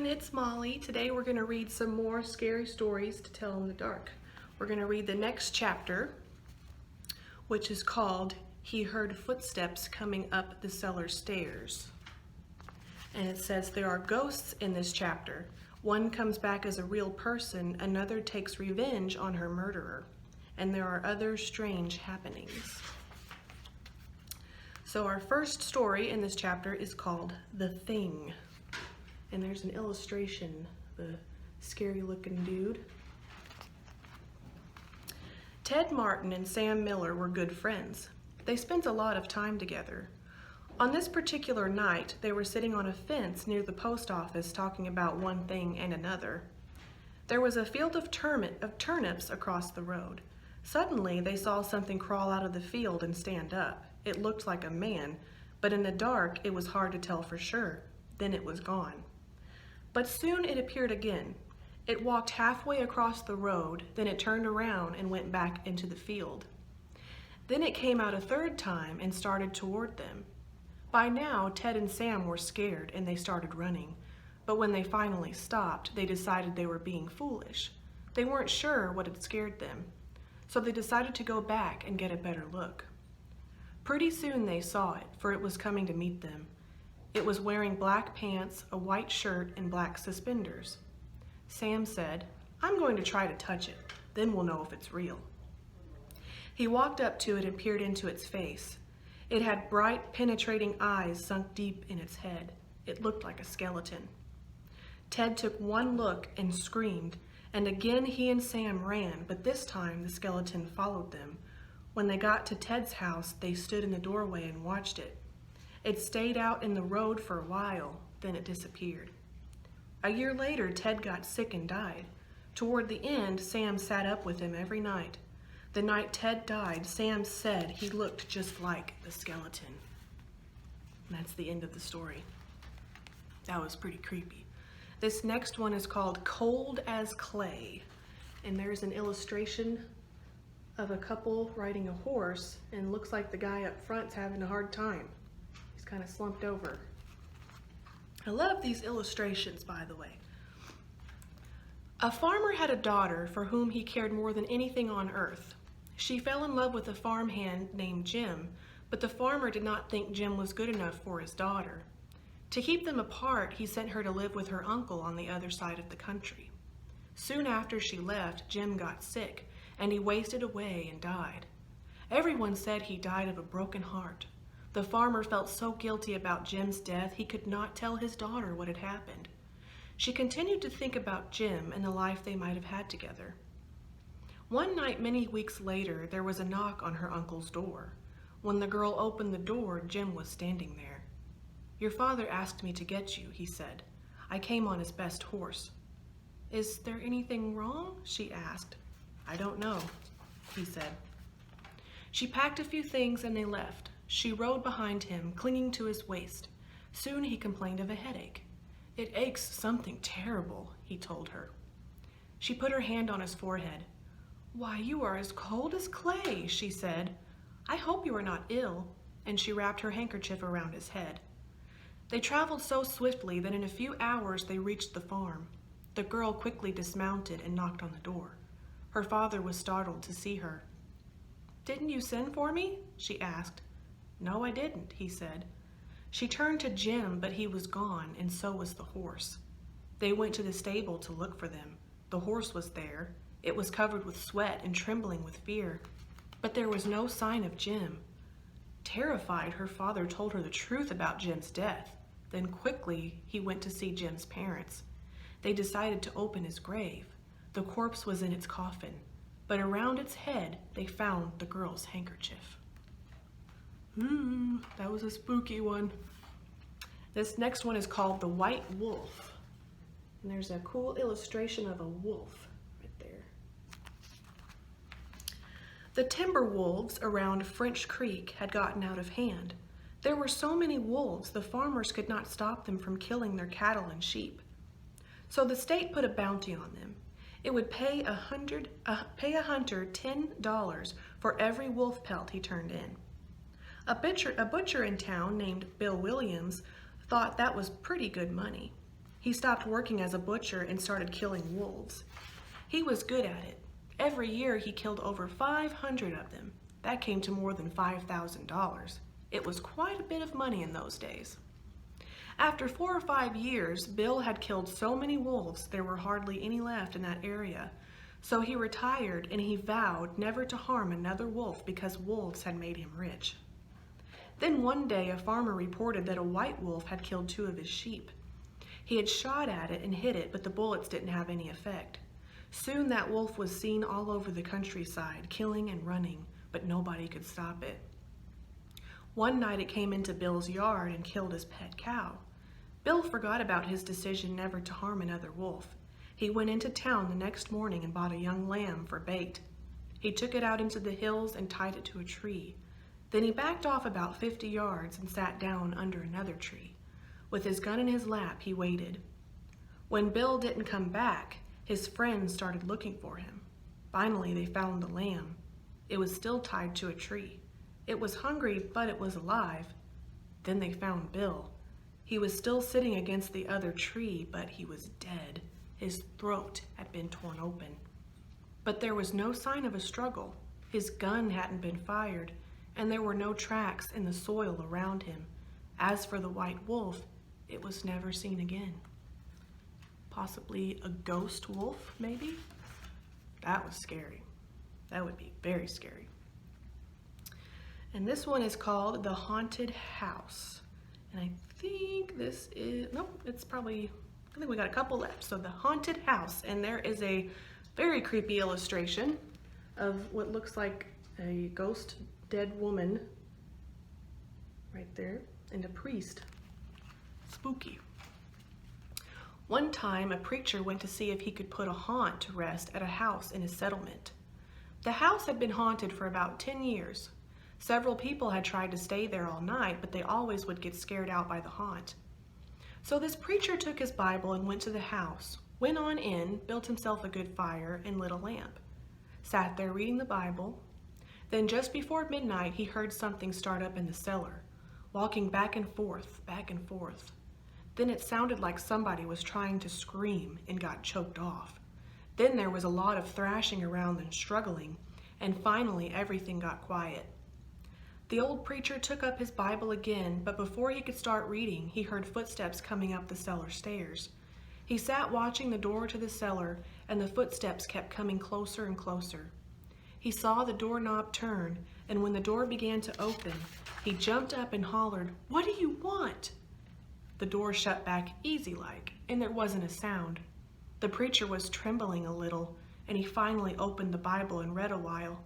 it's Molly. Today we're going to read some more scary stories to tell in the dark. We're going to read the next chapter, which is called He Heard Footsteps Coming Up the Cellar Stairs. And it says there are ghosts in this chapter. One comes back as a real person, another takes revenge on her murderer, and there are other strange happenings. So our first story in this chapter is called The Thing. And there's an illustration, the scary looking dude. Ted Martin and Sam Miller were good friends. They spent a lot of time together. On this particular night, they were sitting on a fence near the post office talking about one thing and another. There was a field of turnips across the road. Suddenly, they saw something crawl out of the field and stand up. It looked like a man, but in the dark, it was hard to tell for sure. Then it was gone. But soon it appeared again. It walked halfway across the road, then it turned around and went back into the field. Then it came out a third time and started toward them. By now, Ted and Sam were scared and they started running. But when they finally stopped, they decided they were being foolish. They weren't sure what had scared them. So they decided to go back and get a better look. Pretty soon they saw it, for it was coming to meet them. It was wearing black pants, a white shirt, and black suspenders. Sam said, "I'm going to try to touch it, then we'll know if it's real." He walked up to it and peered into its face. It had bright, penetrating eyes sunk deep in its head. It looked like a skeleton. Ted took one look and screamed, and again he and Sam ran, but this time the skeleton followed them. When they got to Ted's house, they stood in the doorway and watched it. It stayed out in the road for a while, then it disappeared. A year later, Ted got sick and died. Toward the end, Sam sat up with him every night. The night Ted died, Sam said he looked just like the skeleton. And that's the end of the story. That was pretty creepy. This next one is called Cold as Clay. And there's an illustration of a couple riding a horse, and looks like the guy up front's having a hard time. He's kind of slumped over. I love these illustrations, by the way. A farmer had a daughter for whom he cared more than anything on earth. She fell in love with a farmhand named Jim, but the farmer did not think Jim was good enough for his daughter. To keep them apart, he sent her to live with her uncle on the other side of the country. Soon after she left, Jim got sick, and he wasted away and died. Everyone said he died of a broken heart. The farmer felt so guilty about Jim's death, he could not tell his daughter what had happened. She continued to think about Jim and the life they might have had together. One night many weeks later, there was a knock on her uncle's door. When the girl opened the door, Jim was standing there. "Your father asked me to get you," he said. "I came on his best horse." "Is there anything wrong?" she asked. "I don't know," he said. She packed a few things and they left. She rode behind him, clinging to his waist. Soon he complained of a headache. "It aches something terrible," he told her. She put her hand on his forehead. "Why, you are as cold as clay," she said. "I hope you are not ill," and she wrapped her handkerchief around his head. They traveled so swiftly that in a few hours they reached the farm. The girl quickly dismounted and knocked on the door. Her father was startled to see her. "Didn't you send for me?" she asked. "No, I didn't," he said. She turned to Jim, but he was gone, and so was the horse. They went to the stable to look for them. The horse was there. It was covered with sweat and trembling with fear. But there was no sign of Jim. Terrified, her father told her the truth about Jim's death. Then quickly, he went to see Jim's parents. They decided to open his grave. The corpse was in its coffin, but around its head, they found the girl's handkerchief. That was a spooky one. This next one is called The White Wolf. And there's a cool illustration of a wolf right there. The timber wolves around French Creek had gotten out of hand. There were so many wolves, the farmers could not stop them from killing their cattle and sheep. So the state put a bounty on them. It would pay a hunter $10 for every wolf pelt he turned in. A butcher in town named Bill Williams thought that was pretty good money. He stopped working as a butcher and started killing wolves. He was good at it. Every year he killed over 500 of them. That came to more than $5,000. It was quite a bit of money in those days. After 4 or 5 years, Bill had killed so many wolves there were hardly any left in that area. So he retired and he vowed never to harm another wolf because wolves had made him rich. Then one day a farmer reported that a white wolf had killed 2 of his sheep. He had shot at it and hit it, but the bullets didn't have any effect. Soon that wolf was seen all over the countryside, killing and running, but nobody could stop it. One night it came into Bill's yard and killed his pet cow. Bill forgot about his decision never to harm another wolf. He went into town the next morning and bought a young lamb for bait. He took it out into the hills and tied it to a tree. Then he backed off about 50 yards and sat down under another tree. With his gun in his lap, he waited. When Bill didn't come back, his friends started looking for him. Finally, they found the lamb. It was still tied to a tree. It was hungry, but it was alive. Then they found Bill. He was still sitting against the other tree, but he was dead. His throat had been torn open. But there was no sign of a struggle. His gun hadn't been fired, and there were no tracks in the soil around him. As for the white wolf, it was never seen again. Possibly a ghost wolf, maybe? That was scary. That would be very scary. And this one is called The Haunted House. And I think this is, nope, it's probably, I think we got a couple left. So The Haunted House, and there is a very creepy illustration of what looks like a ghost dead woman right there, and a priest. Spooky. One time, a preacher went to see if he could put a haunt to rest at a house in his settlement. The house had been haunted for about 10 years. Several people had tried to stay there all night, but they always would get scared out by the haunt. So this preacher took his Bible and went to the house, went on in, built himself a good fire, and lit a lamp. Sat there reading the Bible. Then just before midnight, he heard something start up in the cellar, walking back and forth, back and forth. Then it sounded like somebody was trying to scream and got choked off. Then there was a lot of thrashing around and struggling, and finally everything got quiet. The old preacher took up his Bible again, but before he could start reading, he heard footsteps coming up the cellar stairs. He sat watching the door to the cellar, and the footsteps kept coming closer and closer. He saw the doorknob turn, and when the door began to open, he jumped up and hollered, "What do you want?" The door shut back easy-like, and there wasn't a sound. The preacher was trembling a little, and he finally opened the Bible and read a while.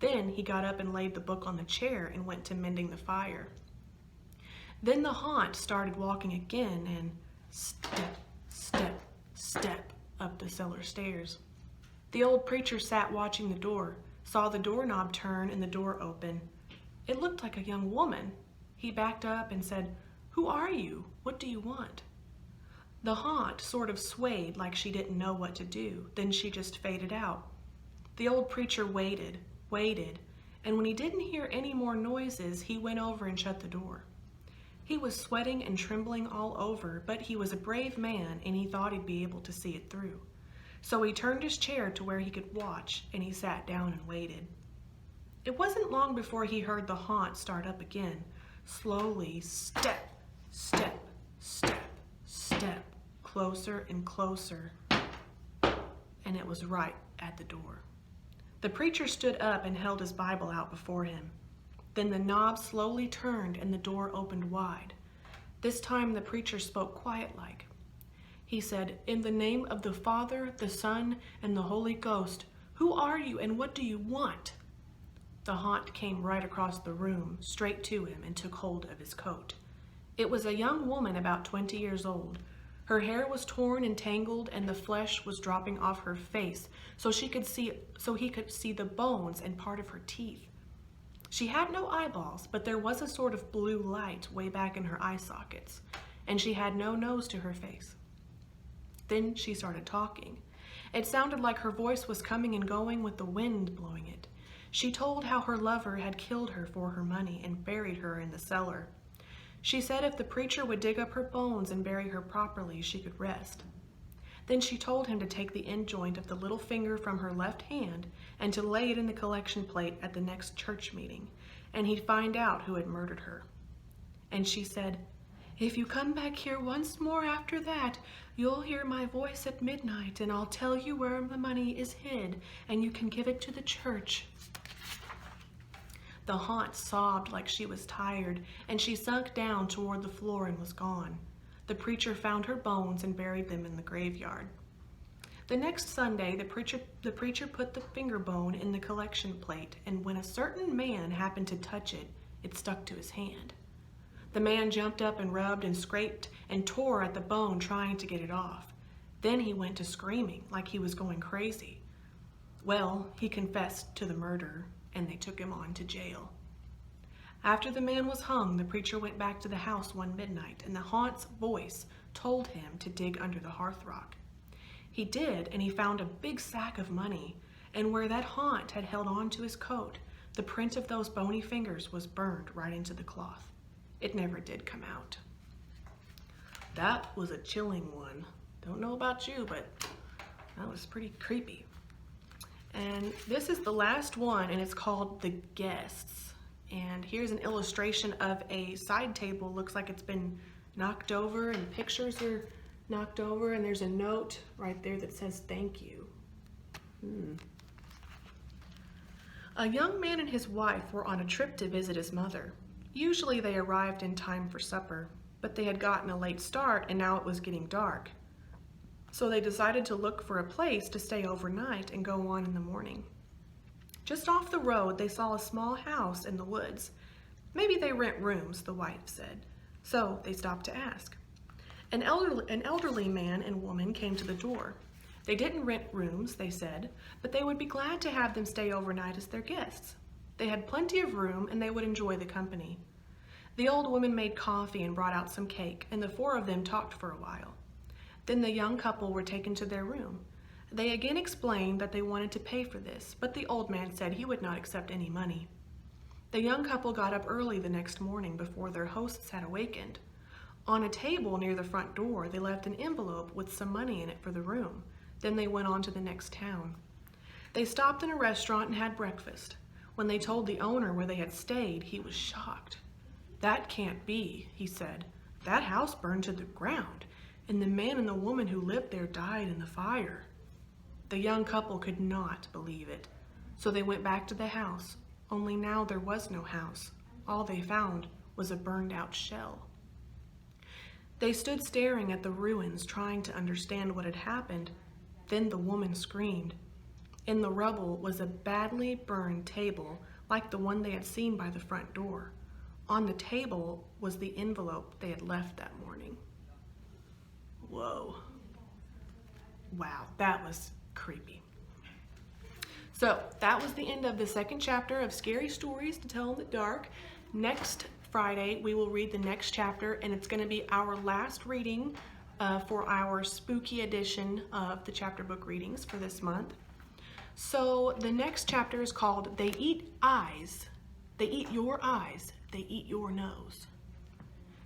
Then he got up and laid the book on the chair and went to mending the fire. Then the haunt started walking again and step, step, step up the cellar stairs. The old preacher sat watching the door, saw the doorknob turn and the door open. It looked like a young woman. He backed up and said, "Who are you? What do you want?" The haunt sort of swayed like she didn't know what to do. Then she just faded out. The old preacher waited, and when he didn't hear any more noises, he went over and shut the door. He was sweating and trembling all over, but he was a brave man and he thought he'd be able to see it through. So he turned his chair to where he could watch, and he sat down and waited. It wasn't long before he heard the haunt start up again, slowly, step, step, step, step, closer and closer, and it was right at the door. The preacher stood up and held his Bible out before him. Then the knob slowly turned and the door opened wide. This time the preacher spoke quiet-like. He said, "In the name of the Father, the Son, and the Holy Ghost, who are you and what do you want?" The haunt came right across the room, straight to him, and took hold of his coat. It was a young woman about 20 years old. Her hair was torn and tangled, and the flesh was dropping off her face, so he could see the bones and part of her teeth. She had no eyeballs, but there was a sort of blue light way back in her eye sockets, and she had no nose to her face. Then she started talking. It sounded like her voice was coming and going with the wind blowing it. She told how her lover had killed her for her money and buried her in the cellar. She said if the preacher would dig up her bones and bury her properly, she could rest. Then she told him to take the end joint of the little finger from her left hand and to lay it in the collection plate at the next church meeting, and he'd find out who had murdered her. And she said, "If you come back here once more after that, you'll hear my voice at midnight, and I'll tell you where the money is hid, and you can give it to the church." The haunt sobbed like she was tired, and she sunk down toward the floor and was gone. The preacher found her bones and buried them in the graveyard. The next Sunday, the preacher put the finger bone in the collection plate, and when a certain man happened to touch it, it stuck to his hand. The man jumped up and rubbed and scraped and tore at the bone trying to get it off. Then he went to screaming like he was going crazy. Well, he confessed to the murder, and they took him on to jail. After the man was hung, the preacher went back to the house one midnight, and the haunt's voice told him to dig under the hearthrug. He did, and he found a big sack of money, and where that haunt had held on to his coat, the print of those bony fingers was burned right into the cloth. It never did come out. That was a chilling one. Don't know about you, but that was pretty creepy. And this is the last one, and it's called The Guests. And here's an illustration of a side table. Looks like it's been knocked over, and pictures are knocked over, and there's a note right there that says thank you. A young man and his wife were on a trip to visit his mother. Usually they arrived in time for supper, but they had gotten a late start and now it was getting dark. So they decided to look for a place to stay overnight and go on in the morning. Just off the road, they saw a small house in the woods. Maybe they rent rooms, the wife said. So they stopped to ask. An elderly man and woman came to the door. They didn't rent rooms, they said, but they would be glad to have them stay overnight as their guests. They had plenty of room and they would enjoy the company. The old woman made coffee and brought out some cake, and the four of them talked for a while. Then the young couple were taken to their room. They again explained that they wanted to pay for this, but the old man said he would not accept any money. The young couple got up early the next morning before their hosts had awakened. On a table near the front door, they left an envelope with some money in it for the room. Then they went on to the next town. They stopped in a restaurant and had breakfast. When they told the owner where they had stayed, he was shocked. "That can't be," he said. "That house burned to the ground, and the man and the woman who lived there died in the fire." The young couple could not believe it, so they went back to the house, only now there was no house. All they found was a burned-out shell. They stood staring at the ruins, trying to understand what had happened. Then the woman screamed. In the rubble was a badly burned table, like the one they had seen by the front door. On the table was the envelope they had left that morning. Whoa. Wow, that was creepy. So that was the end of the second chapter of Scary Stories to Tell in the Dark. Next Friday, we will read the next chapter, and it's going to be our last reading for our spooky edition of the chapter book readings for this month. So the next chapter is called They Eat Eyes. They eat your eyes. They eat your nose.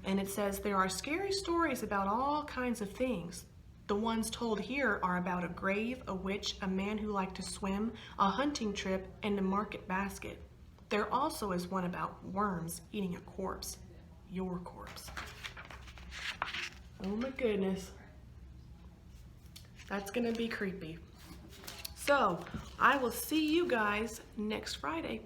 And it says there are scary stories about all kinds of things. The ones told here are about a grave, a witch, a man who liked to swim, a hunting trip, and a market basket. There also is one about worms eating a corpse. Your corpse. Oh my goodness. That's gonna be creepy. So, I will see you guys next Friday.